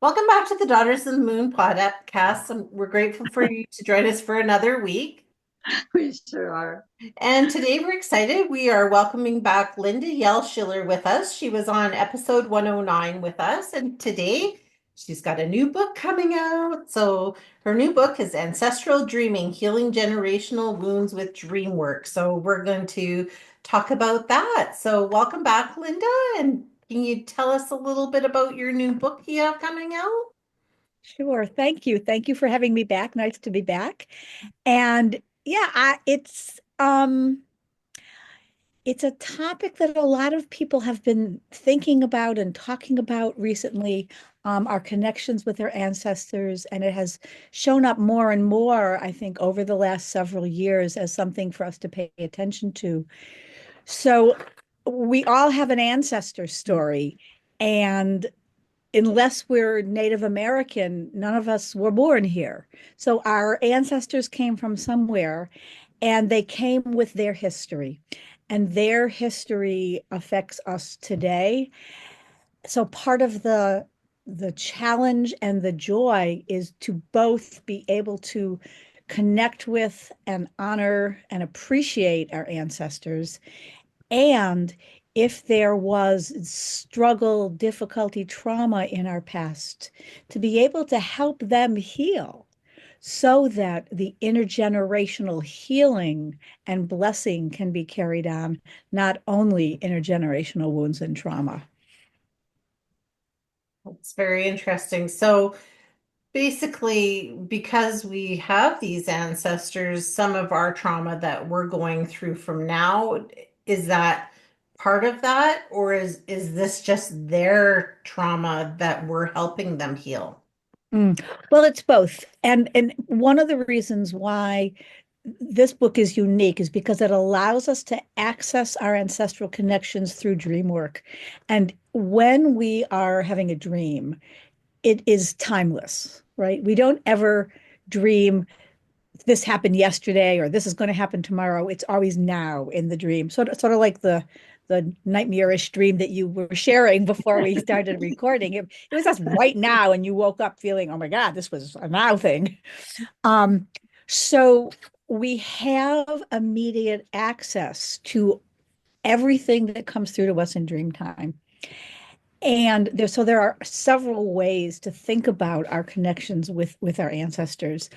Welcome back to the Daughters of the Moon podcast. We're grateful for you to join us for another week. We sure are. And today we're excited. We are welcoming back Linda Yael Schiller with us. She was on episode 109 with us, and today she's got a new book coming out. So her new book is Ancestral Dreaming, Healing Generational Wounds with Dreamwork. So we're going to talk about that. So welcome back, Linda. And can you tell us a little bit about your new book you have coming out? Sure. Thank you. Thank you for having me back. Nice to be back. And yeah, it's a topic that a lot of people have been thinking about and talking about recently, our connections with their ancestors, and it has shown up more and more, I think, over the last several years as something for us to pay attention to. So we all have an ancestor story, and unless we're Native American, none of us were born here. So our ancestors came from somewhere and they came with their history. And their history affects us today. So part of the challenge and the joy is to both be able to connect with and honor and appreciate our ancestors, and if there was struggle, difficulty, trauma in our past, to be able to help them heal so that the intergenerational healing and blessing can be carried on, not only intergenerational wounds and trauma. It's very interesting. So basically, because we have these ancestors, some of our trauma that we're going through from now, is that part of that, or is this just their trauma that we're helping them heal? Mm. Well, it's both. And one of the reasons why this book is unique is because it allows us to access our ancestral connections through dream work. And when we are having a dream, it is timeless, right? We don't ever dream this happened yesterday or this is going to happen tomorrow. It's always now in the dream. Sort of like the nightmarish dream that you were sharing before we started recording. It was just right now, and you woke up feeling, oh my God, this was a now thing. Um, so we have immediate access to everything that comes through to us in dream time. And there are several ways to think about our connections with our ancestors.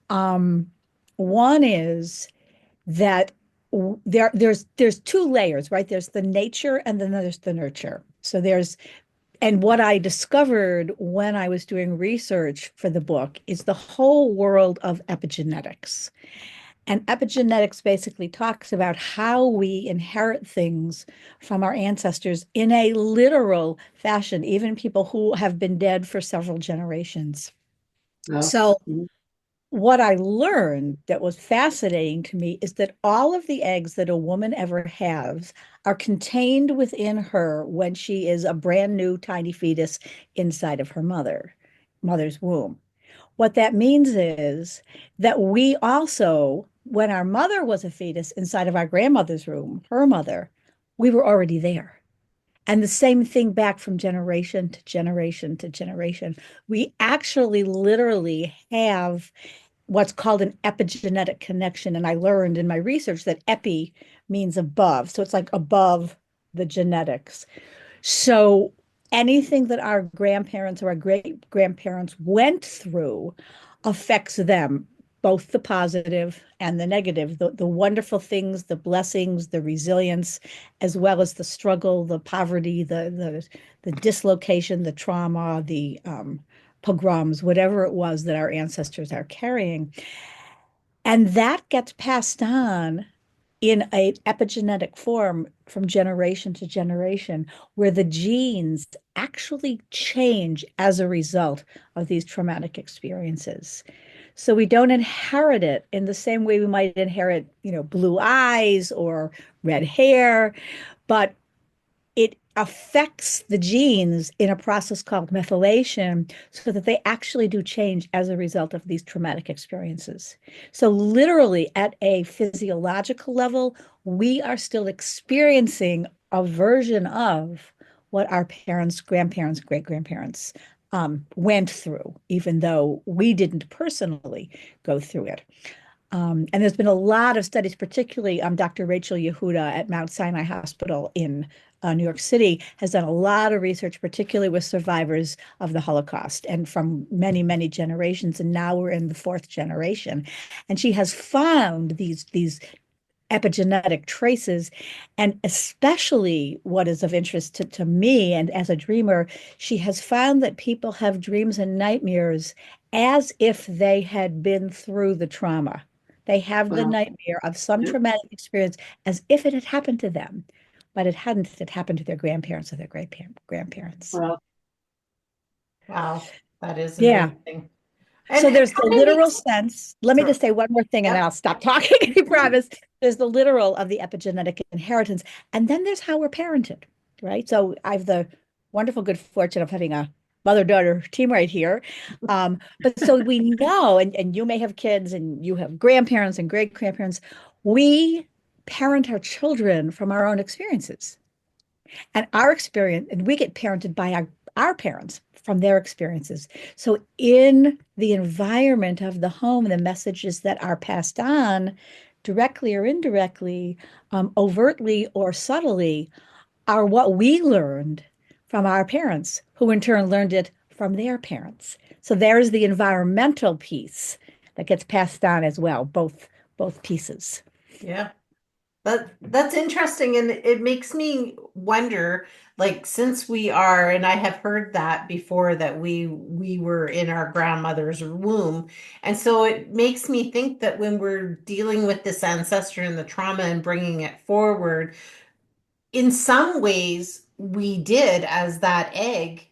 Um, One is that there's two layers, right? There's the nature and then there's the nurture. And what I discovered when I was doing research for the book is the whole world of epigenetics. And epigenetics basically talks about how we inherit things from our ancestors in a literal fashion, even people who have been dead for several generations. Oh, So what I learned that was fascinating to me is that all of the eggs that a woman ever has are contained within her when she is a brand new tiny fetus inside of her mother's womb. What that means is that we also, when our mother was a fetus inside of our grandmother's womb, her mother, we were already there. And the same thing back from generation to generation to generation. We actually literally have what's called an epigenetic connection. And I learned in my research that epi means above. So it's like above the genetics. So anything that our grandparents or our great grandparents went through affects them, both the positive and the negative, the wonderful things, the blessings, the resilience, as well as the struggle, the poverty, the dislocation, the trauma, the pogroms, whatever it was that our ancestors are carrying. And that gets passed on in a epigenetic form from generation to generation, where the genes actually change as a result of these traumatic experiences. So we don't inherit it in the same way we might inherit, blue eyes or red hair, but it affects the genes in a process called methylation so that they actually do change as a result of these traumatic experiences. So, literally, at a physiological level, we are still experiencing a version of what our parents, grandparents, great grandparents went through, even though we didn't personally go through it. And there's been a lot of studies, particularly Dr. Rachel Yehuda at Mount Sinai Hospital in New York City has done a lot of research, particularly with survivors of the Holocaust and from many, many generations. And now we're in the fourth generation. And she has found these epigenetic traces. And especially what is of interest to me and as a dreamer, she has found that people have dreams and nightmares as if they had been through the trauma. They have the Wow. nightmare of some Yep. traumatic experience as if it had happened to them, but it hadn't. It happened to their grandparents or their great grandparents. Wow. Wow, that is Yeah. amazing. And So it there's the kind of literal makes, sense. Let me sorry, just say one more thing and then yep. I'll stop talking. I promise. There's the literal of the epigenetic inheritance. And then there's how we're parented, right? So I have the wonderful good fortune of having a mother-daughter team right here. But so we know, and you may have kids and you have grandparents and great-grandparents, we parent our children from our own experiences and our experience, and we get parented by our parents from their experiences. So, in the environment of the home, the messages that are passed on directly or indirectly, overtly or subtly, are what we learned from our parents, who in turn learned it from their parents. So, there's the environmental piece that gets passed on as well, both pieces. Yeah. That's interesting, and it makes me wonder, like, since we are, and I have heard that before, that we were in our grandmother's womb, and so it makes me think that when we're dealing with this ancestor and the trauma and bringing it forward, in some ways we did, as that egg,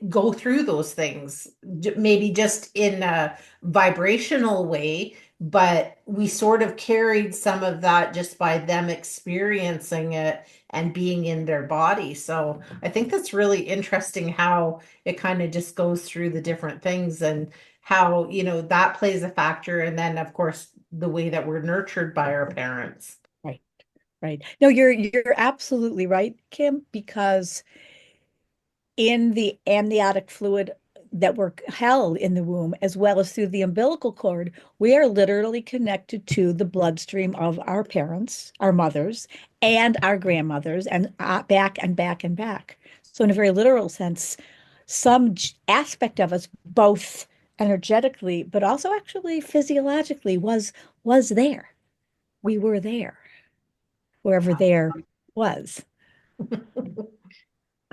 go through those things, maybe just in a vibrational way, but we sort of carried some of that just by them experiencing it and being in their body. So I think that's really interesting how it kind of just goes through the different things and how, that plays a factor. And then, of course, the way that we're nurtured by our parents. Right, right. No, you're absolutely right, Kim, because in the amniotic fluid that we're held in the womb, as well as through the umbilical cord, we are literally connected to the bloodstream of our parents, our mothers, and our grandmothers, and back and back and back. So, in a very literal sense, some aspect of us, both energetically, but also actually physiologically, was there. We were there, wherever there was.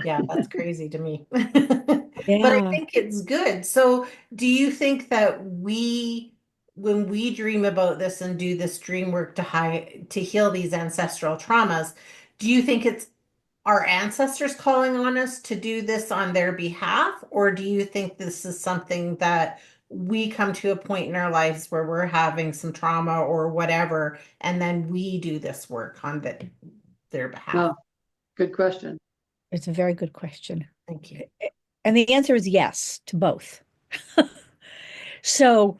Yeah, that's crazy to me. But I Yeah. think it's good. So, do you think that when we dream about this and do this dream work to heal these ancestral traumas, do you think it's our ancestors calling on us to do this on their behalf, or do you think this is something that we come to a point in our lives where we're having some trauma or whatever, and then we do this work on their behalf? Well, good question. It's a very good question. Thank you. And the answer is yes to both. So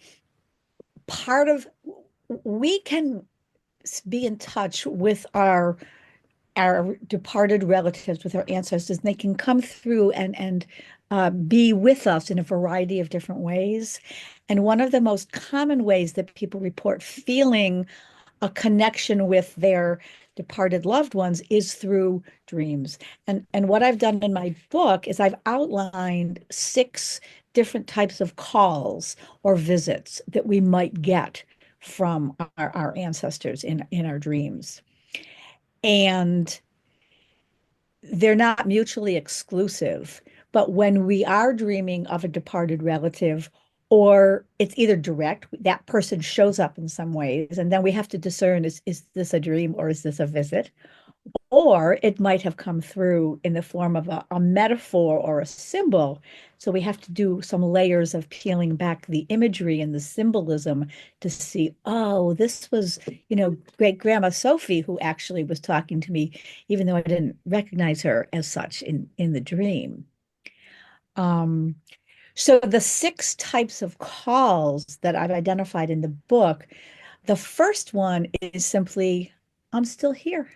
part of we can be in touch with our departed relatives, with our ancestors, and they can come through and be with us in a variety of different ways. And one of the most common ways that people report feeling a connection with their departed loved ones is through dreams. And what I've done in my book is I've outlined 6 different types of calls or visits that we might get from our ancestors in our dreams. And they're not mutually exclusive, but when we are dreaming of a departed relative, or it's either direct, that person shows up in some ways, and then we have to discern is this a dream or is this a visit? Or it might have come through in the form of a metaphor or a symbol. So we have to do some layers of peeling back the imagery and the symbolism to see, oh, this was, great grandma Sophie who actually was talking to me, even though I didn't recognize her as such in the dream. Um, so the 6 types of calls that I've identified in the book, the first one is simply, I'm still here.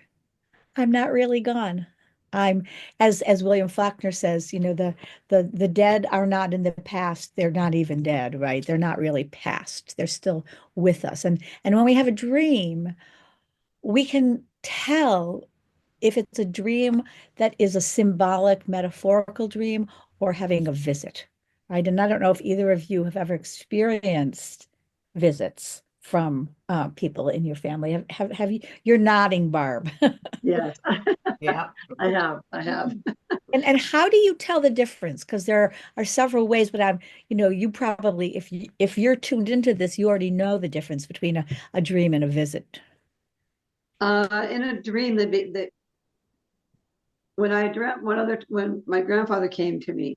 I'm not really gone. I'm as William Faulkner says, the dead are not in the past, they're not even dead, right? They're not really past. They're still with us. And when we have a dream, we can tell if it's a dream that is a symbolic, metaphorical dream or having a visit, right? And I don't know if either of you have ever experienced visits from people in your family. Have you? You're nodding, Barb. Yes, Yeah. I have. And how do you tell the difference? Because there are several ways, but you probably, if you're tuned into this, you already know the difference between a dream and a visit. In a dream, that when I dreamt when my grandfather came to me,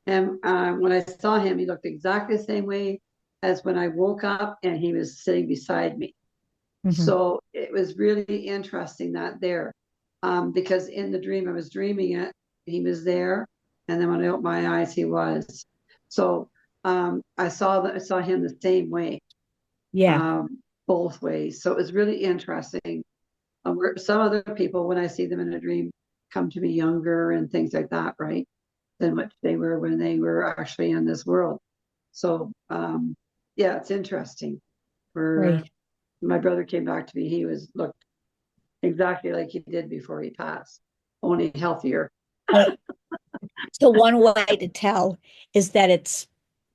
and when I saw him, he looked exactly the same way as when I woke up and he was sitting beside me. Mhm. So it was really interesting that there, because in the dream I was dreaming it, he was there, and then when I opened my eyes, he was. So I saw him the same way, Yeah, both ways. So it was really interesting. Some other people, when I see them in a dream, come to me younger and things like that, right? Than what they were when they were actually in this world. So yeah, it's interesting. For right. my brother came back to me, he was looked exactly like he did before he passed, only healthier. Right. So one way to tell is that it's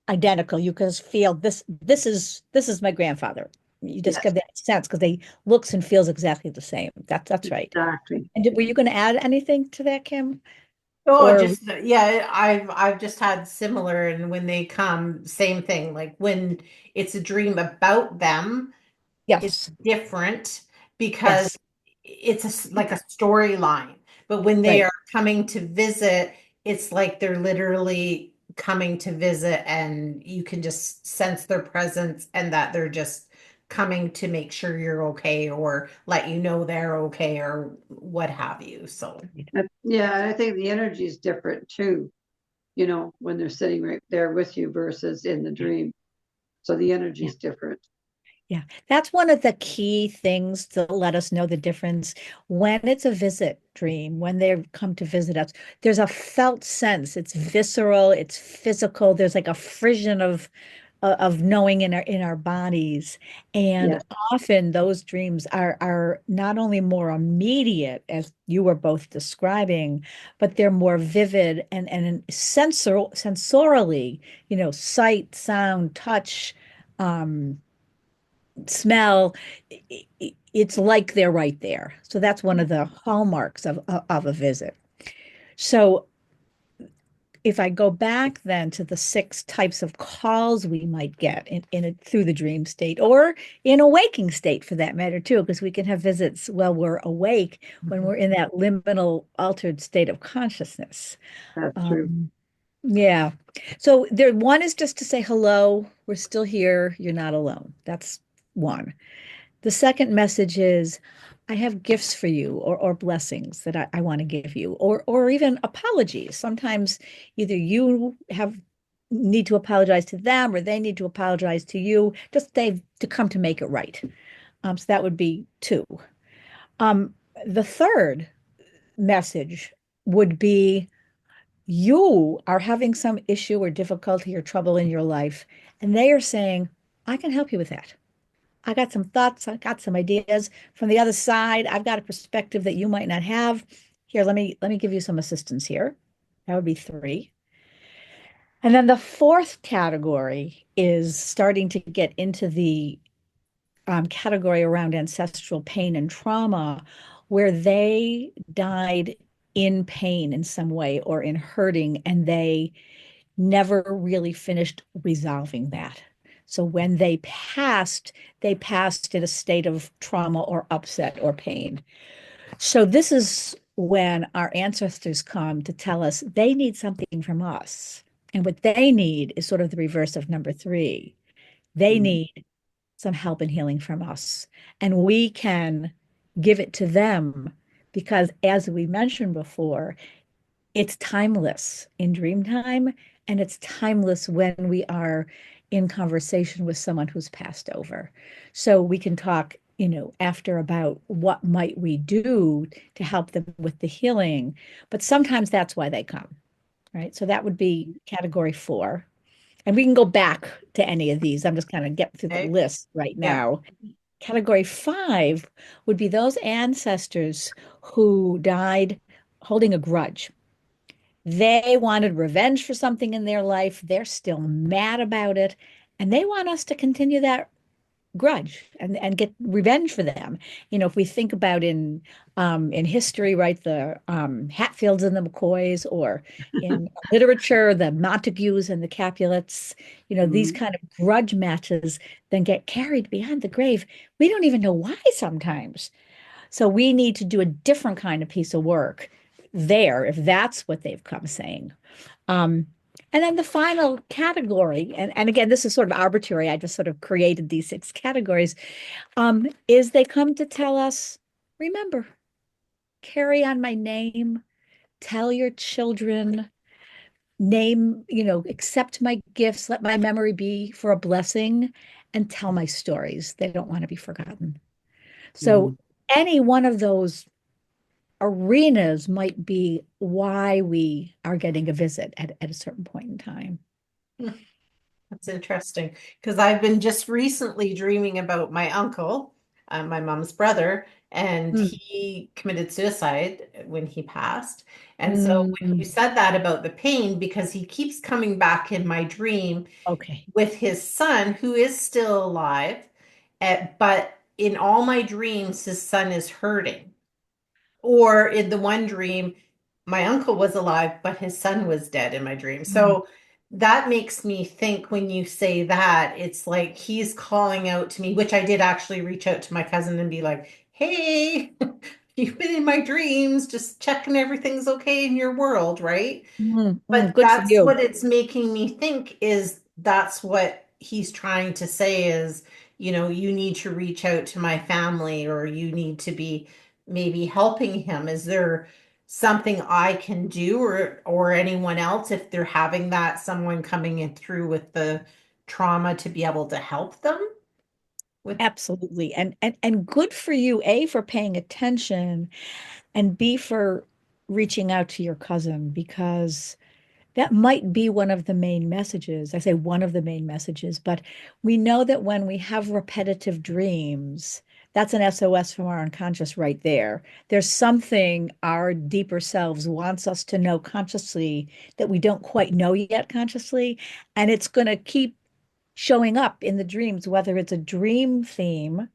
identical. You can just feel this is my grandfather. You just Yes, get that sense because they looks and feels exactly the same. That's right. exactly. And were you going to add anything to that, Kim? Oh, Or just yeah, I've just had similar, and when they come, same thing. Like when it's a dream about them, it's yes, different because yes, it's like a storyline. But when they right. are coming to visit, it's like they're literally coming to visit, and you can just sense their presence and that they're just coming to make sure you're okay or let you know they're okay or what have you. So, Yeah, I think the energy is different too, when they're sitting right there with you versus in the dream. So the energy Yeah. is different. Yeah, that's one of the key things to let us know the difference when it's a visit dream, when they come to visit us. There's a felt sense. It's visceral, it's physical. There's like a frisson of knowing in our bodies. And Yes, often those dreams are not only more immediate, as you were both describing, but they're more vivid and sensorily, sight, sound, touch. Smell, it's like they're right there. So that's one of the hallmarks of a visit. So if I go back then to the six types of calls we might get through the dream state or in a waking state for that matter too, because we can have visits while we're awake when we're in that liminal altered state of consciousness. that's true. Um, yeah. So one is just to say hello, we're still here, you're not alone. That's one. The second message is, I have gifts for you or blessings that I want to give you, or even apologies. Sometimes either you have need to apologize to them or they need to apologize to you, just they've to come to make it right. So that would be two. Um, the third message would be you are having some issue or difficulty or trouble in your life, and they are saying, I can help you with that. I got some thoughts, I got some ideas from the other side. I've got a perspective that you might not have. Here, let me give you some assistance here. That would be three. And then the fourth category is starting to get into the category around ancestral pain and trauma, where they died in pain in some way or in hurting, and they never really finished resolving that. So when they passed in a state of trauma or upset or pain. So this is when our ancestors come to tell us they need something from us. And what they need is sort of the reverse of number three. They Mhm. need some help and healing from us. And we can give it to them because, as we mentioned before, it's timeless in dream time, and it's timeless when we are in conversation with someone who's passed over. So we can talk, after about what might we do to help them with the healing. But sometimes that's why they come, right? So that would be category 4. And we can go back to any of these. I'm just kind of getting through the Okay. list right Yeah. now. Category 5 would be those ancestors who died holding a grudge. They wanted revenge for something in their life. They're still mad about it. And they want us to continue that grudge and get revenge for them. If we think about in history, right, the Hatfields and the McCoys, or in literature, the Montagues and the Capulets, these Mhm. kind of grudge matches then get carried beyond the grave. We don't even know why sometimes. So we need to do a different kind of piece of work there, if that's what they've come saying. Um, and then the final category, and again, this is sort of arbitrary. I just sort of created these 6 categories, is they come to tell us, remember, carry on my name, tell your children, name, accept my gifts, let my memory be for a blessing, and tell my stories. They don't want to be forgotten. So Mhm. any one of those arenas might be why we are getting a visit at a certain point in time. That's interesting because I've been just recently dreaming about my uncle, my mom's brother, and Mm, he committed suicide when he passed. And so when you mm, said that about the pain, because he keeps coming back in my dream okay. with his son, who is still alive, but in all my dreams, his son is hurting. Or in the one dream, my uncle was alive, but his son was dead in my dream. Mm, So that makes me think when you say that, it's like he's calling out to me, which I did actually reach out to my cousin and be like, hey, you've been in my dreams, just checking everything's okay in your world, right? But good for that's you. what it's making me think is that's what he's trying to say is, you need to reach out to my family or you need to be maybe helping him. Is there something I can do or anyone else if they're having that, someone coming in through with the trauma to be able to help them with Absolutely. And good for you, A, for paying attention, and B, for reaching out to your cousin, because that might be one of the main messages. I say one of the main messages, but we know that when we have repetitive dreams, that's an SOS from our unconscious right there. There's something our deeper selves wants us to know consciously that we don't quite know yet consciously. And it's going to keep showing up in the dreams, whether it's a dream theme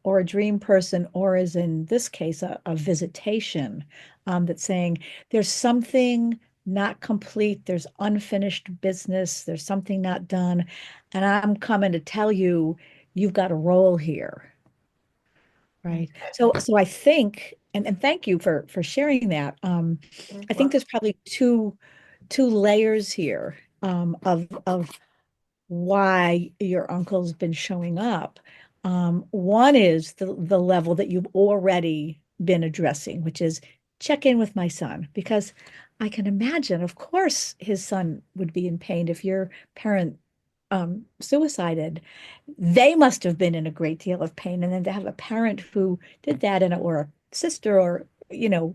or a dream person, or as in this case, a visitation, that's saying there's something not complete, there's unfinished business, there's something not done, and I'm coming to tell you you've got a role here, right? So I think, and thank you for sharing that. I think well, there's probably two layers here, of why your uncle's been showing up. One is the level that you've already been addressing, which is check in with my son, because I can imagine, of course, his son would be in pain if your parent suicided. They must have been in a great deal of pain, and then to have a parent who did that, and or a sister or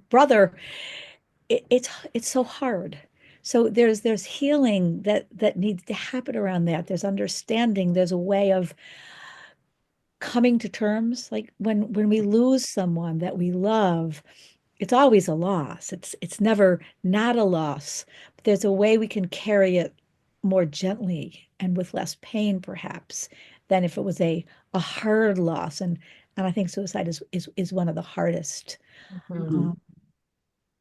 brother, it's so hard. So there's healing that needs to happen around that. There's understanding. There's a way of coming to terms. Like when we lose someone that we love, it's always a loss. It's never not a loss. But there's a way we can carry it more gently and with less pain, perhaps, than if it was a hard loss. And I think suicide is one of the hardest. mhm. Mhm. Um,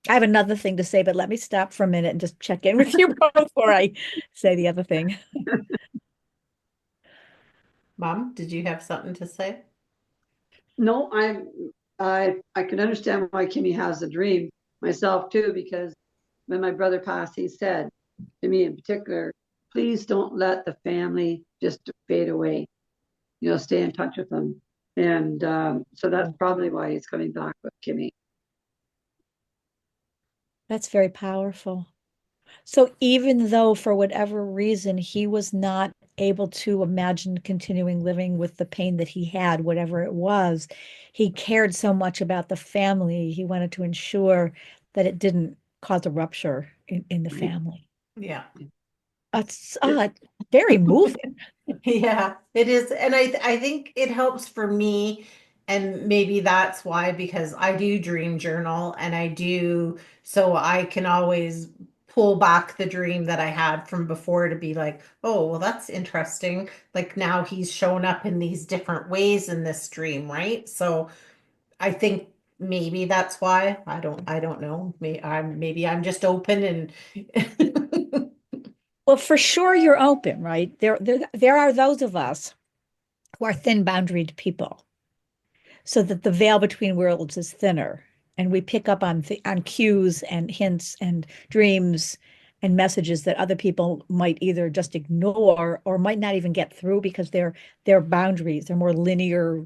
I have another thing to say, but let me stop for a minute and just check in with you before I say the other thing. Mom, did you have something to say? No, I can understand why Kimmy has a dream myself too, because when my brother passed, he said to me in particular, please don't let the family just fade away. Stay in touch with them. And so that's probably why he's coming back with Kimmy. That's very powerful. So even though for whatever reason he was not able to imagine continuing living with the pain that he had, whatever it was. He cared so much about the family. He wanted to ensure that it didn't cause a rupture in the Right. family. Yeah. It's very moving. Yeah, it is. And I think it helps for me, and maybe that's why, because I do dream journal and I do, so I can always pull back the dream that I had from before to be like, oh, well, that's interesting. Like now he's shown up in these different ways in this dream, right? So I think maybe that's why. I don't know. Maybe I'm just open and Well, for sure you're open, right? There are those of us who are thin-boundaried people, so that the veil between worlds is thinner, and we pick up on on cues and hints and dreams and messages that other people might either just ignore or might not even get through because they're boundaries. They're more linear,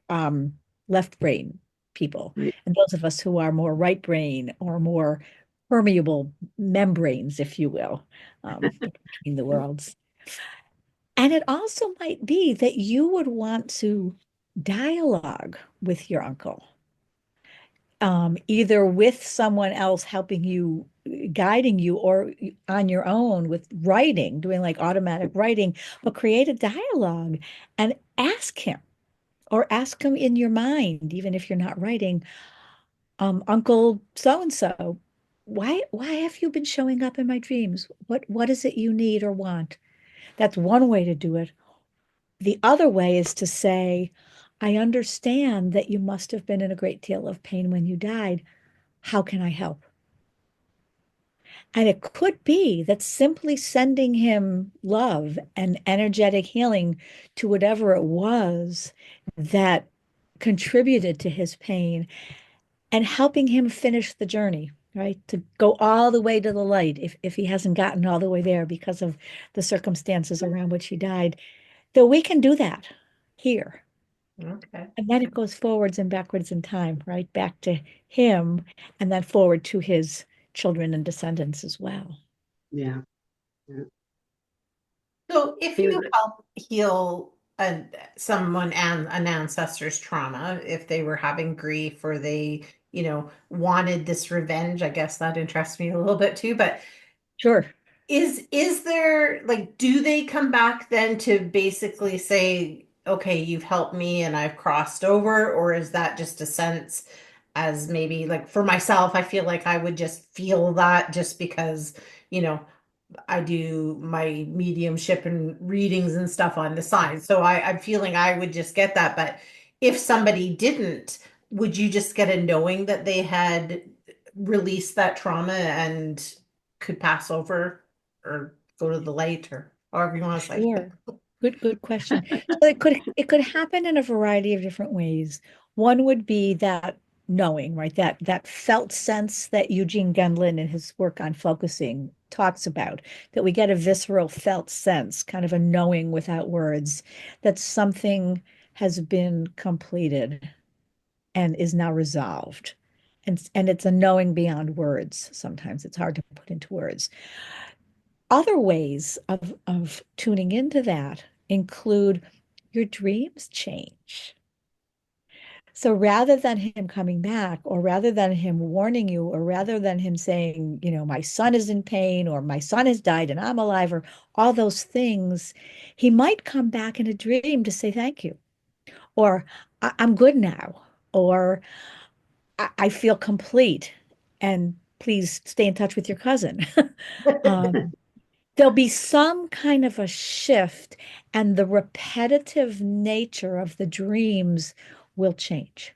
um, left brain people, Right. and those of us who are more right brain or more permeable membranes, if you will, between the worlds. And it also might be that you would want to dialogue with your uncle, either with someone else helping you, guiding you, or on your own with writing, doing like automatic writing, but create a dialogue and ask him, or ask him in your mind, even if you're not writing, Uncle so and so, why have you been showing up in my dreams? What is it you need or want? That's one way to do it. The other way is to say, I understand that you must have been in a great deal of pain when you died. How can I help? And it could be that simply sending him love and energetic healing to whatever it was that contributed to his pain, and helping him finish the journey, right? To go all the way to the light if he hasn't gotten all the way there because of the circumstances around which he died, that we can do that here. okay. And then it goes forwards and backwards in time, right? Back to him and then forward to his children and descendants as well. Yeah. Yeah. So if He was, you help heal someone and an ancestor's trauma, if they were having grief or they, wanted this revenge, I guess that interests me a little bit too. But Sure. is there, like, do they come back then to basically say, okay, you've helped me and I've crossed over, or is that just a sense, as maybe like for myself, I feel like I would just feel that just because, you know, I do my mediumship and readings and stuff on the side. So I'm feeling I would just get that. But if somebody didn't, would you just get a knowing that they had released that trauma and could pass over or go to the light or however you want to say it? Sure. Good question. So it could happen in a variety of different ways. One would be that knowing, right? That felt sense that Eugene Gendlin in his work on focusing talks about, that we get a visceral felt sense, kind of a knowing without words, that something has been completed and is now resolved. And it's a knowing beyond words. Sometimes it's hard to put into words. Other ways of tuning into that include your dreams change. So rather than him coming back, or rather than him warning you, or rather than him saying, my son is in pain, or my son has died and I'm alive, or all those things, he might come back in a dream to say thank you, or I'm good now, or I feel complete, and please stay in touch with your cousin. Um, there'll be some kind of a shift, and the repetitive nature of the dreams will change,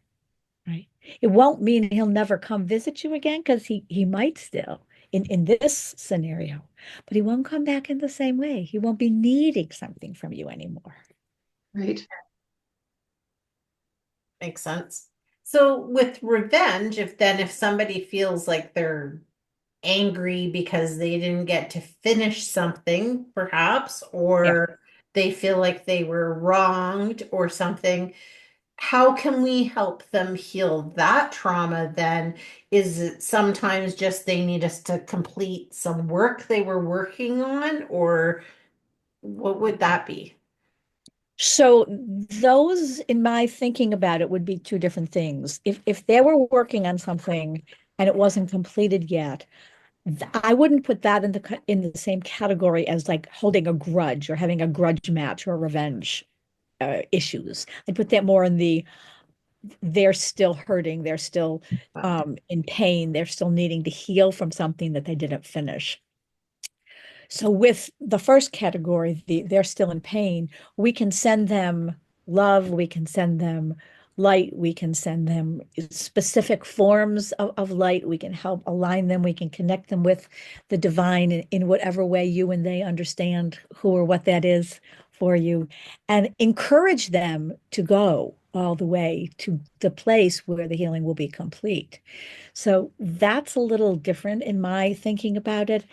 right? It won't mean he'll never come visit you again, because he might still in this scenario, but he won't come back in the same way. He won't be needing something from you anymore. right. Makes sense. So with revenge, if somebody feels like they're angry because they didn't get to finish something, perhaps, Yeah. or they feel like they were wronged or something. How can we help them heal that trauma then? Is it sometimes just they need us to complete some work they were working on, or What would that be? So those, in my thinking about it, would be two different things. If they were working on something and it wasn't completed yet, I wouldn't put that in the same category as like holding a grudge or having a grudge match or revenge issues. I'd put that more in the they're still hurting, they're still in pain, they're still needing to heal from something that they didn't finish. So with the first category, they're still in pain, we can send them love, we can send them light, we can send them specific forms of light, we can help align them, we can connect them with the divine in whatever way you and they understand who or what that is for you, and encourage them to go all the way to the place where the healing will be complete. So that's a little different in my thinking about it.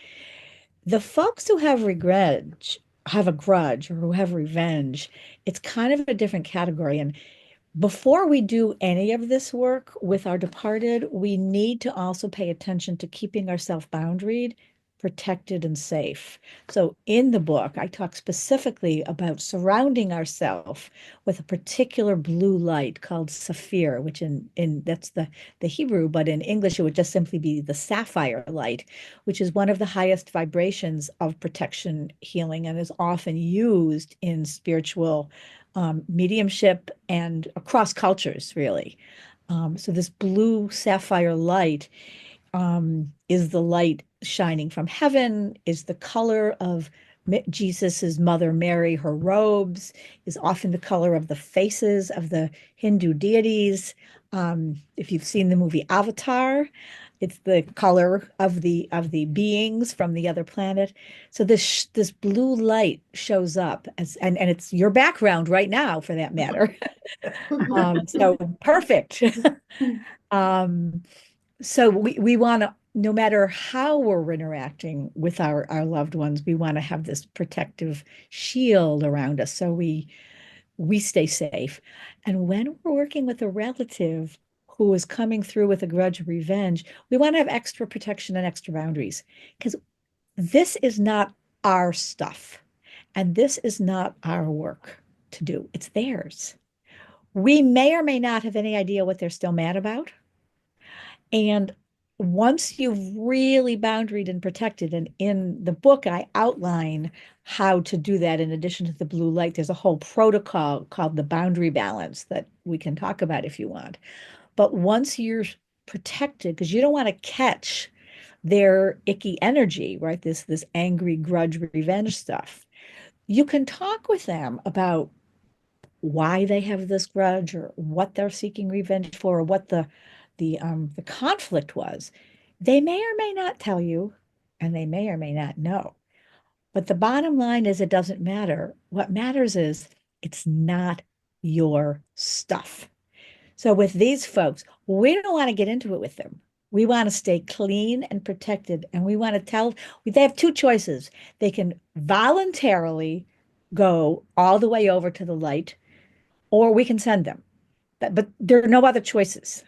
The folks who have regret, have a grudge, or who have revenge, it's kind of a different category. And before we do any of this work with our departed, we need to also pay attention to keeping ourselves boundaried, protected, and safe. So in the book, I talk specifically about surrounding ourselves with a particular blue light called sapphire, which in that's the Hebrew, but in English it would just simply be the sapphire light, which is one of the highest vibrations of protection healing and is often used in spiritual mediumship and across cultures, really. So this blue sapphire light is the light shining from heaven, is the color of Jesus's mother Mary, her robes, is often the color of the faces of the Hindu deities. If you've seen the movie Avatar, it's the color of the beings from the other planet. So this blue light shows up as and it's your background right now for that matter. So perfect. Um, so we want to, no matter how we're interacting with our loved ones, we want to have this protective shield around us so we stay safe. And when we're working with a relative who is coming through with a grudge or revenge, we want to have extra protection and extra boundaries because this is not our stuff and this is not our work to do. It's theirs. We may or may not have any idea what they're still mad about. And once you've really boundaried and protected, and in the book, I outline how to do that in addition to the blue light. There's a whole protocol called the boundary balance that we can talk about if you want. But once you're protected, because you don't want to catch their icky energy, right? This angry grudge revenge stuff. You can talk with them about why they have this grudge or what they're seeking revenge for or what the conflict was. They may or may not tell you, and they may or may not know. But the bottom line is it doesn't matter. What matters is it's not your stuff. So with these folks, we don't want to get into it with them. We want to stay clean and protected. And we want to tell, they have two choices. They can voluntarily go all the way over to the light, or we can send them. But there are no other choices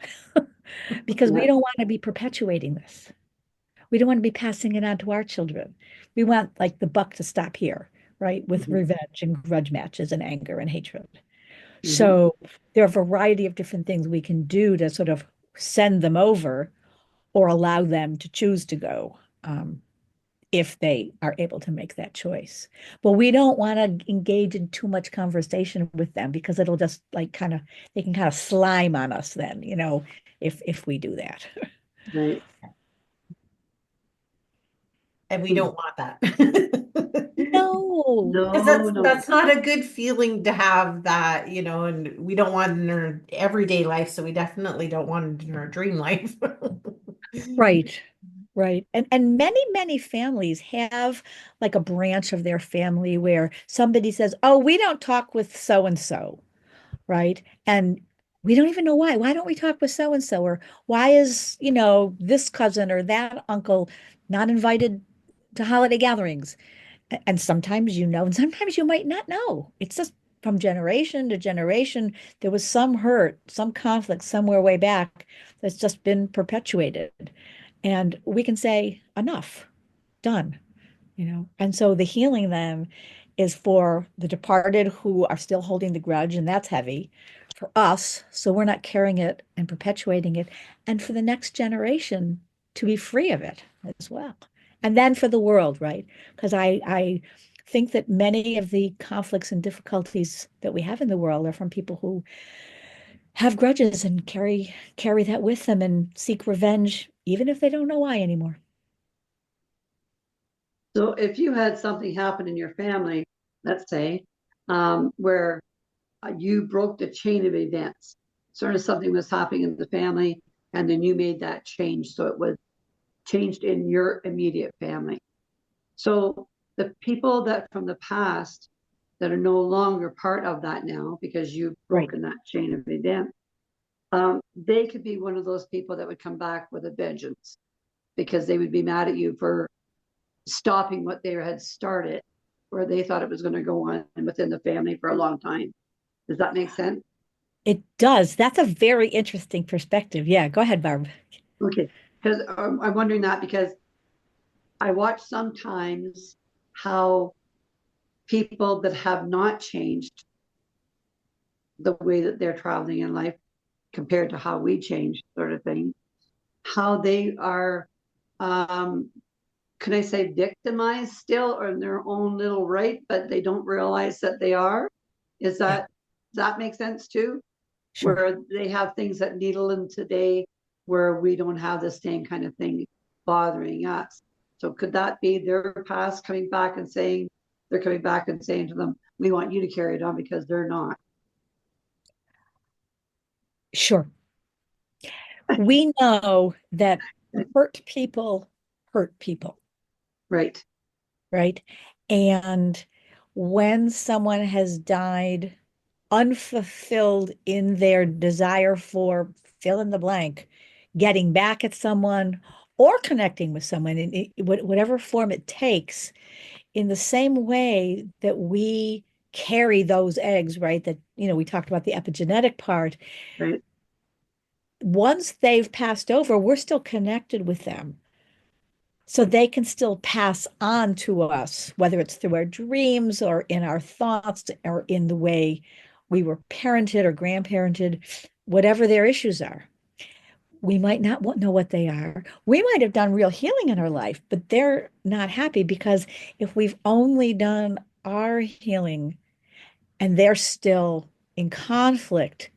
because we Yeah. don't want to be perpetuating this. We don't want to be passing it on to our children. We want like the buck to stop here, right? With Mhm. revenge and grudge matches and anger and hatred. Mhm. So there are a variety of different things we can do to sort of send them over or allow them to choose to go if they are able to make that choice. But we don't want to engage in too much conversation with them because it'll just like kind of they can kind of slime on us then, if we do that. Right. And we Hmm. don't want that. No. Because No, that's no. not a good feeling to have that, and we don't want it in our everyday life, so we definitely don't want it in our dream life. Right. Right. And many families have like a branch of their family where somebody says, "Oh, we don't talk with so and so." Right? And we don't even know why. Why don't we talk with so and so? Or why is, this cousin or that uncle not invited to holiday gatherings? And sometimes you know, and sometimes you might not know. It's just from generation to generation, there was some hurt, some conflict somewhere way back that's just been perpetuated. And we can say, enough, done. And so the healing then is for the departed who are still holding the grudge, and that's heavy for us, so we're not carrying it and perpetuating it, and for the next generation to be free of it as well. And then for the world, right? Because I think that many of the conflicts and difficulties that we have in the world are from people who have grudges and carry that with them and seek revenge, even if they don't know why anymore. So if you had something happen in your family, let's say, where you broke the chain of events, sort of something was happening in the family, and then you made that change, so it was changed in your immediate family. So the people that from the past that are no longer part of that now, because you've Right. broken that chain of events, they could be one of those people that would come back with a vengeance because they would be mad at you for stopping what they had started, where they thought it was going to go on within the family for a long time. Does that make sense? It does. That's a very interesting perspective. Yeah, go ahead, Barb. Okay, because I'm wondering that because I watch sometimes how people that have not changed the way that they're traveling in life compared to how we change, sort of thing, how they are, can I say, victimized still or in their own little right, but they don't realize that they are. Is Yeah, that make sense too? sure. Where they have things that needle them today where we don't have the same kind of thing bothering us. So could that be their past coming back and saying, they're coming back and saying to them, we want you to carry it on because they're not. Sure. We know that hurt people, Right. right? And when someone has died unfulfilled in their desire for fill in the blank, getting back at someone or connecting with someone in whatever form it takes, in the same way that we carry those eggs, right? That, we talked about the epigenetic part. Right. Once they've passed over, we're still connected with them. So they can still pass on to us, whether it's through our dreams or in our thoughts or in the way we were parented or grandparented, whatever their issues are. We might not know what they are. We might have done real healing in our life, but they're not happy because if we've only done our healing and they're still in conflict,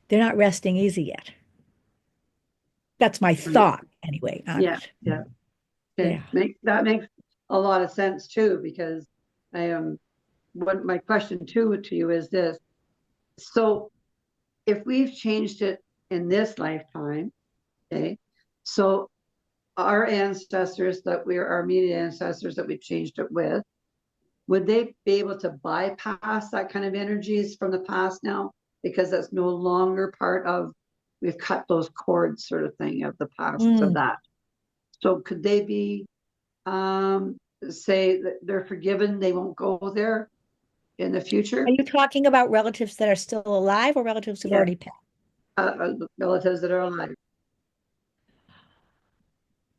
they're not resting easy yet. That's my Right. thought anyway on Yeah. it. Yeah. Okay. Yeah. That makes a lot of sense too, because I am what my question too to you is this. So if we've changed it in this lifetime, okay, so our ancestors that we're our immediate ancestors that we changed it with, would they be able to bypass that kind of energies from the past now? Because that's no longer part of, we've cut those cords sort of thing of the past of Mm. that. So could they be, say that they're forgiven, they won't go there in the future? Are you talking about relatives that are still alive or relatives who've Yeah, already passed? relatives that are alive.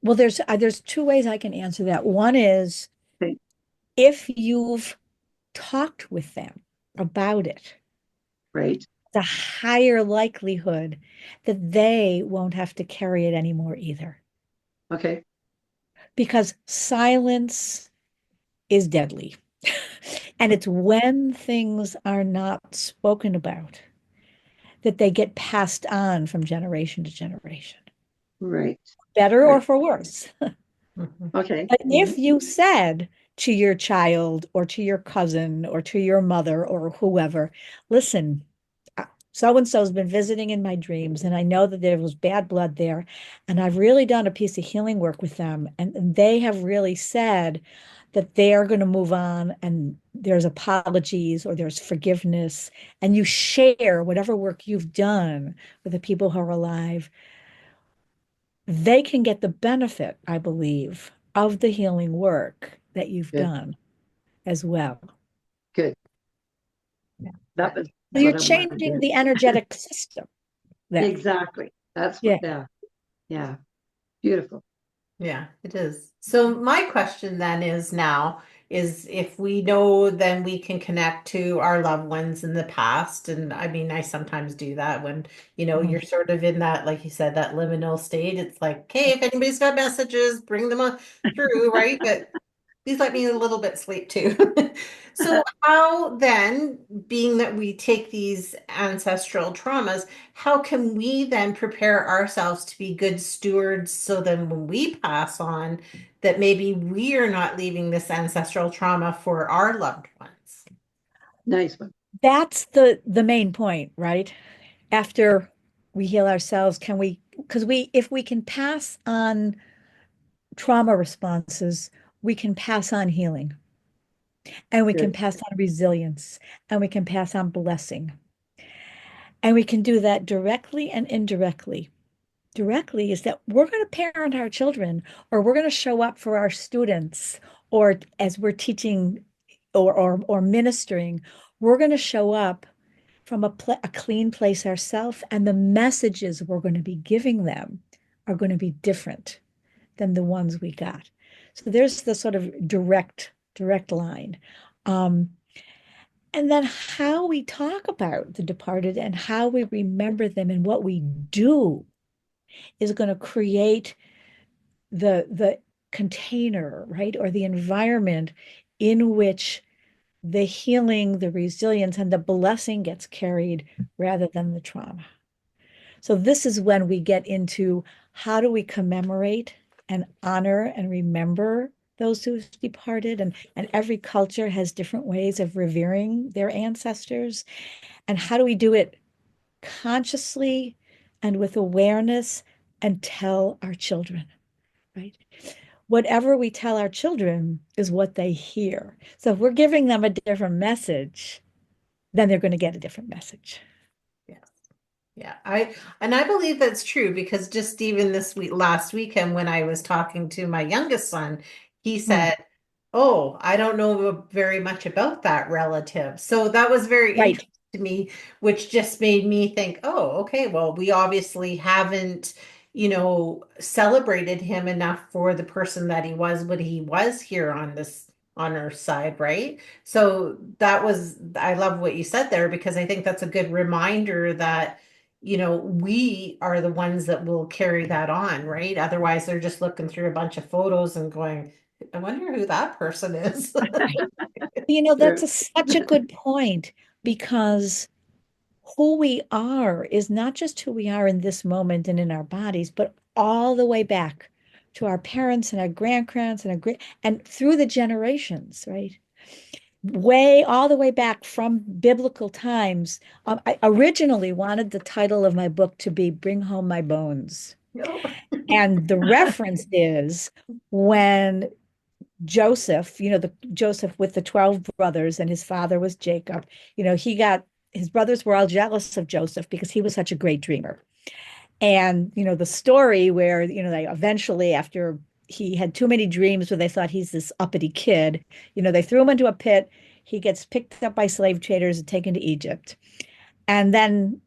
Well, there's two ways I can answer that. One is Okay. if you've talked with them about it, Right. the higher likelihood that they won't have to carry it anymore either. Okay. Because silence is deadly. And it's when things are not spoken about that they get passed on from generation to generation, Right. better or Right. for worse. Mhm. Okay. But if you said to your child or to your cousin or to your mother or whoever, listen, so and so's been visiting in my dreams, and I know that there was bad blood there, and I've really done a piece of healing work with them, and they have really said that they are going to move on, and there's apologies or there's forgiveness, and you share whatever work you've done with the people who are alive, they can get the benefit, I believe, of the healing work that you've Good. done as well. Good. Yeah. That was So what you're I wanted to changing do. the energetic system then. Exactly. That's what, Yeah. yeah. Yeah. Beautiful. Yeah, it is. So my question then is now, is if we know, then we can connect to our loved ones in the past. And I mean, I sometimes do that when, Mhm. you're sort of in that, like you said, that liminal state. It's like, okay, if anybody's got messages, bring them on through, right? But please let me a little bit sleep too. So, how then, being that we take these ancestral traumas, how can we then prepare ourselves to be good stewards so then when we pass on, that maybe we are not leaving this ancestral trauma for our loved ones? Nice one. That's the main point, right? After we heal ourselves, can we, because if we can pass on trauma responses, we can pass on healing, and we can Good. pass on resilience, and we can pass on blessing. And we can do that directly and indirectly. Directly is that we're going to parent our children, or we're going to show up for our students, or as we're teaching or ministering, we're going to show up from a clean place ourselves, and the messages we're going to be giving them are going to be different than the ones we got. So there's the sort of direct line. Um, and then how we talk about the departed and how we remember them and what we do is going to create the container, right? Or the environment in which the healing, the resilience, and the blessing gets carried rather than the trauma. So this is when we get into how do we commemorate and honor and remember those who have departed, and every culture has different ways of revering their ancestors. And how do we do it consciously and with awareness and tell our children, right? Whatever we tell our children is what they hear. So if we're giving them a different message, then they're going to get a different message. Yes. Yeah, I believe that's true because just even this week, last weekend, when I was talking to my youngest son, he Mm, said, "Oh, I don't know very much about that relative." So that was very right. interesting to me, which just made me think, "Oh, okay, well, we obviously haven't, celebrated him enough for the person that he was when he was here on this on our side, right?" So that was, I love what you said there because I think that's a good reminder that we are the ones that will carry that on, right? Otherwise, they're just looking through a bunch of photos and going, I wonder who that person is. That's True. such a good point because who we are is not just who we are in this moment and in our bodies, but all the way back to our parents and our grandparents and and through the generations, right? Way all the way back from biblical times. I originally wanted the title of my book to be Bring Home My Bones. No. And the reference is when Joseph, the Joseph with the 12 brothers, and his father was Jacob, his brothers were all jealous of Joseph because he was such a great dreamer. And, the story where, they eventually, after he had too many dreams where they thought he's this uppity kid, they threw him into a pit. He gets picked up by slave traders and taken to Egypt. And then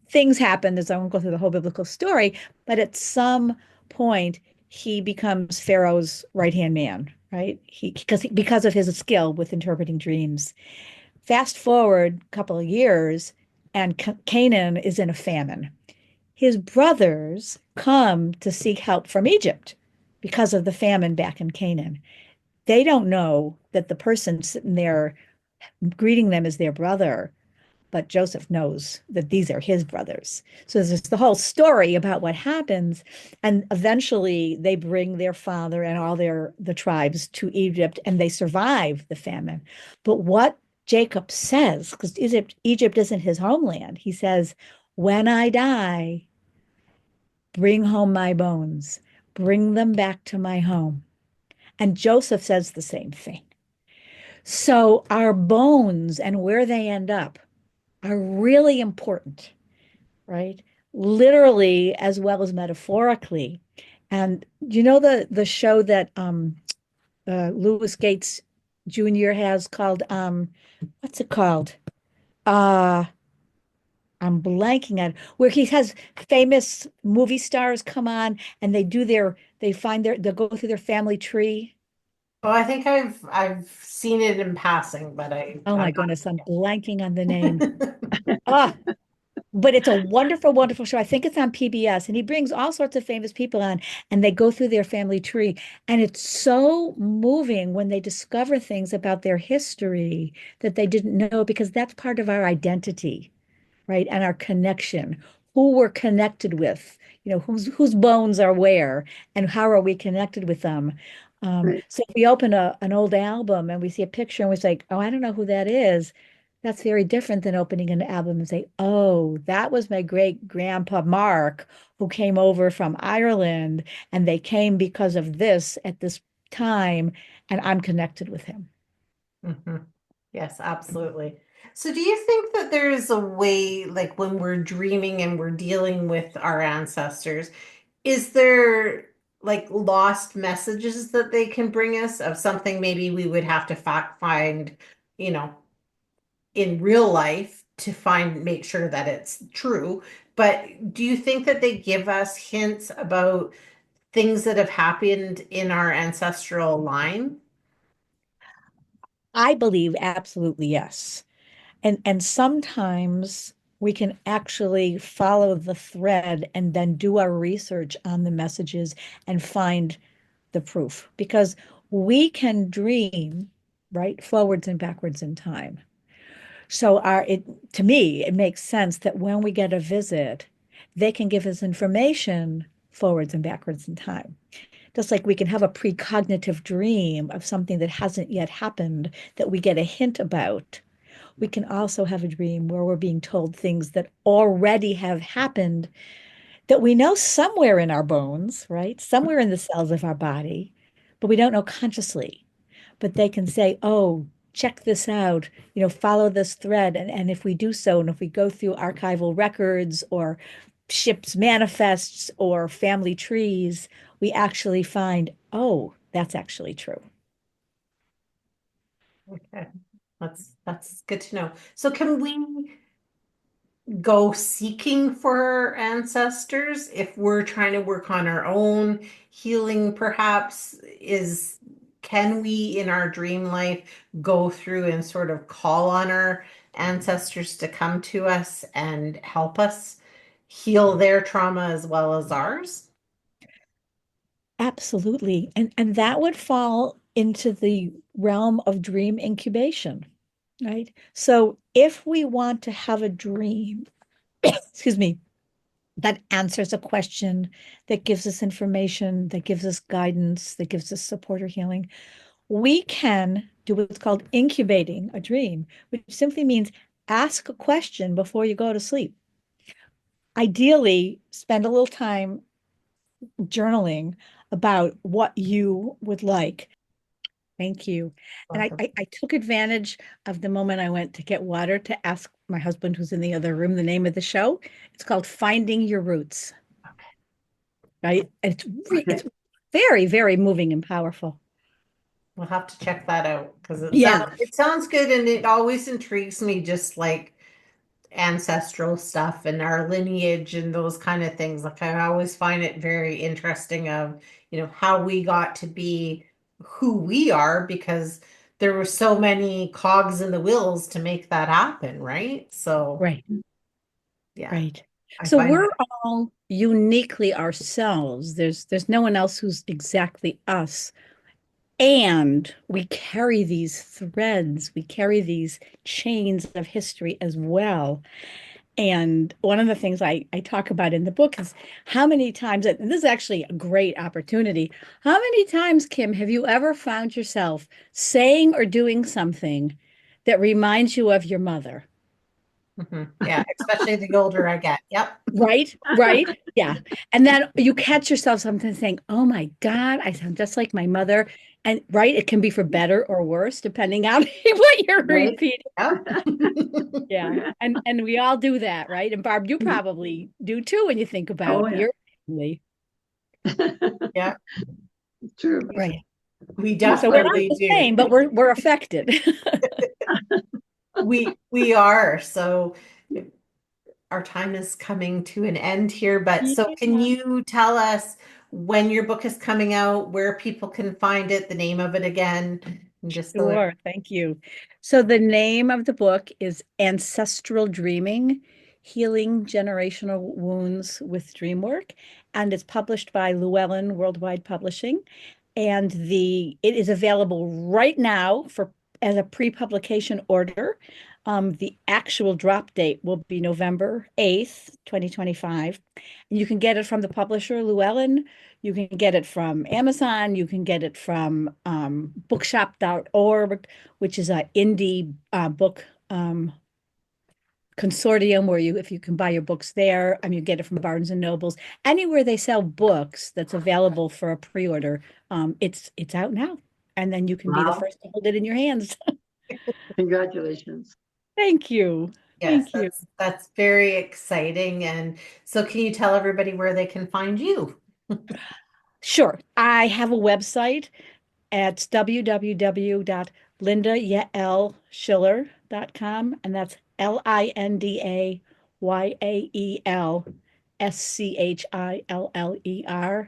things happen. I won't go through the whole biblical story, but at some point, he becomes Pharaoh's right-hand man, right? Because of his skill with interpreting dreams. Fast forward a couple of years, and Canaan is in a famine. His brothers come to seek help from Egypt because of the famine back in Canaan. They don't know that the person sitting there greeting them is their brother, but Joseph knows that these are his brothers. So there's the whole story about what happens, and eventually they bring their father and all the tribes to Egypt, and they survive the famine. But what Jacob says, because Egypt isn't his homeland, he says, "When I die, bring home my bones, bring them back to my home." And Joseph says the same thing. So our bones and where they end up are really important, right? Literally as well as metaphorically. And the show that Louis Gates Jr. has called what's it called? Uh I'm blanking on where he has famous movie stars come on and they find they go through their family tree. Oh, I think I've seen it in passing, but Oh my I'm goodness, I'm blanking on the name. not. Ah, but it's a wonderful, wonderful show. I think it's on PBS, and he brings all sorts of famous people on, and they go through their family tree. And it's so moving when they discover things about their history that they didn't know, because that's part of our identity, right? And our connection, who we're connected with, whose bones are where, and how are we connected with them. Right. So if we open an old album and we see a picture and we say, oh, I don't know who that is, that's very different than opening an album and say, oh, that was my great grandpa Mark who came over from Ireland, and they came because of this at this time, and I'm connected with him. Mhm. Yes, absolutely. So do you think that there's a way, like when we're dreaming and we're dealing with our ancestors, is there like lost messages that they can bring us of something maybe we would have to fact find, you know, in real life to make sure that it's true. But do you think that they give us hints about things that have happened in our ancestral line? I believe absolutely yes. And sometimes we can actually follow the thread and then do our research on the messages and find the proof, because we can dream right forwards and backwards in time. So to me, it makes sense that when we get a visit, they can give us information forwards and backwards in time. Just like we can have a precognitive dream of something that hasn't yet happened that we get a hint about, we can also have a dream where we're being told things that already have happened that we know somewhere in our bones, right? Somewhere in the cells of our body, but we don't know consciously. But they can say, oh, check this out, follow this thread. And if we do so, and if we go through archival records or ships manifests or family trees, we actually find, oh, that's actually true. Okay. That's good to know. So can we go seeking for our ancestors if we're trying to work on our own healing, perhaps? Can we in our dream life go through and sort of call on our ancestors to come to us and help us heal their trauma as well as ours? Absolutely. And that would fall into the realm of dream incubation, right? So if we want to have a dream, excuse me, that answers a question, that gives us information, that gives us guidance, that gives us support or healing, we can do what's called incubating a dream, which simply means ask a question before you go to sleep. Ideally, spend a little time journaling about what you would like. Thank you. And I took advantage of the moment I went to get water to ask my husband, who's in the other room, the name of the show. It's called Finding Your Roots, right? And Okay. it's very, very moving and powerful. We'll have to check that out because Yeah, it sounds good and it always intrigues me, just like ancestral stuff and our lineage and those kind of things. Like I always find it very interesting of, how we got to be who we are because there were so many cogs in the wheels to make that happen, right? So, right, yeah, right. I So find we're that. all uniquely ourselves. There's no one else who's exactly us. And we carry these threads, we carry these chains of history as well. And one of the things I talk about in the book is how many times, and this is actually a great opportunity. How many times, Kim, have you ever found yourself saying or doing something that reminds you of your mother? Mhm. Yeah, especially the older I get. Yep. Right, right. Yeah. And then you catch yourself sometimes saying, oh my God, I sound just like my mother. And right, it can be for better or worse, depending on what you're Right. repeating. Yep. Yeah. And we all do that, right? And Barb, you probably do too when you think Oh about yeah. your family. Yeah, True. Right. we So we're not definitely the do. same, but we're affected. We are. So our time is coming to an end here, but so can Yeah. you tell us when your book is coming out, where people can find it, the name of it again, and just so Sure, thank you. So the name of the book is Ancestral Dreaming, Healing Generational Wounds with Dreamwork, and it's published by Llewellyn Worldwide Publishing. And it is available right now for as a pre-publication order. The actual drop date will be November 8th, 2025. And you can get it from the publisher, Llewellyn. You can get it from Amazon. You can get it from bookshop.org, which is an indie book consortium where if you can buy your books there, you get it from Barnes and Nobles, anywhere they sell books that's available for a pre-order. It's out now, and then you can be the Wow. first to hold it in your hands. Congratulations. Thank you. yes, Thank you. that's very exciting. And so can you tell everybody where they can find you? Sure. I have a website. It's www.lindayaelschiller.com, and that's LindaYaelSchiller.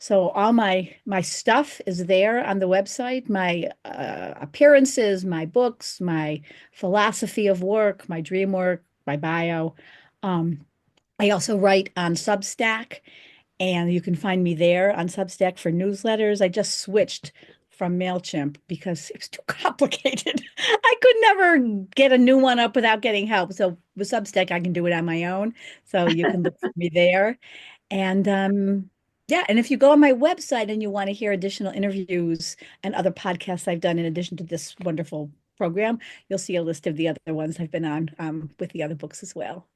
So all my stuff is there on the website, my appearances, my books, my philosophy of work, my dream work, my bio. Um, I also write on Substack, and you can find me there on Substack for newsletters. I just switched from MailChimp because it was too complicated. I could never get a new one up without getting help. So with Substack, I can do it on my own. So you can look for me there. And yeah, and if you go on my website and you want to hear additional interviews and other podcasts I've done in addition to this wonderful program, you'll see a list of the other ones I've been on with the other books as well.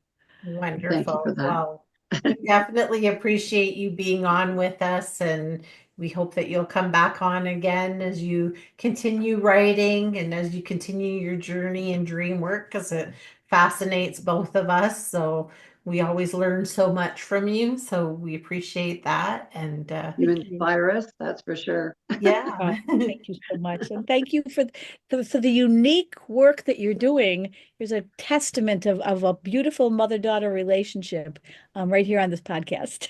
Thank you for Wonderful. that. Well, we definitely appreciate you being on with us, and we hope that you'll come back on again as you continue writing and as you continue your journey in dream work, because it fascinates both of us. So we always learn so much from you. So we appreciate that. And You Thank you. inspire us, that's for sure. yeah. Thank you so much. And thank you for the unique work that you're doing. Here's a testament of a beautiful mother-daughter relationship right here on this podcast.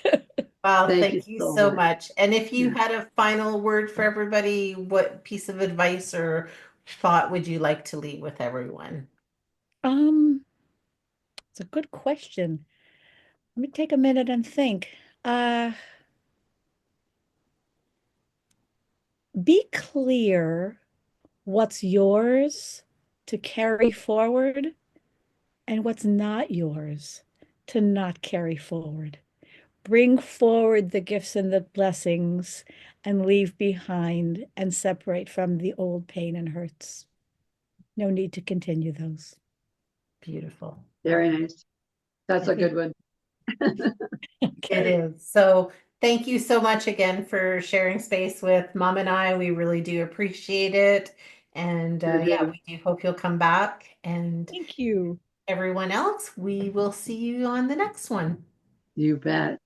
Well, Thank you thank you so so much. much. And if you Yeah. had a final word for everybody, what piece of advice or thought would you like to leave with everyone? Um, it's a good question. Let me take a minute and think. Uh, be clear what's yours to carry forward and what's not yours to not carry forward. Bring forward the gifts and the blessings and leave behind and separate from the old pain and hurts. No need to continue those. Beautiful. Very nice. That's I a think, good one. It okay. is. So thank you so much again for sharing space with Mom and I. We really do appreciate it. And You yeah, do. we do hope you'll come back. And Thank you. everyone else, we will see you on the next one. You bet.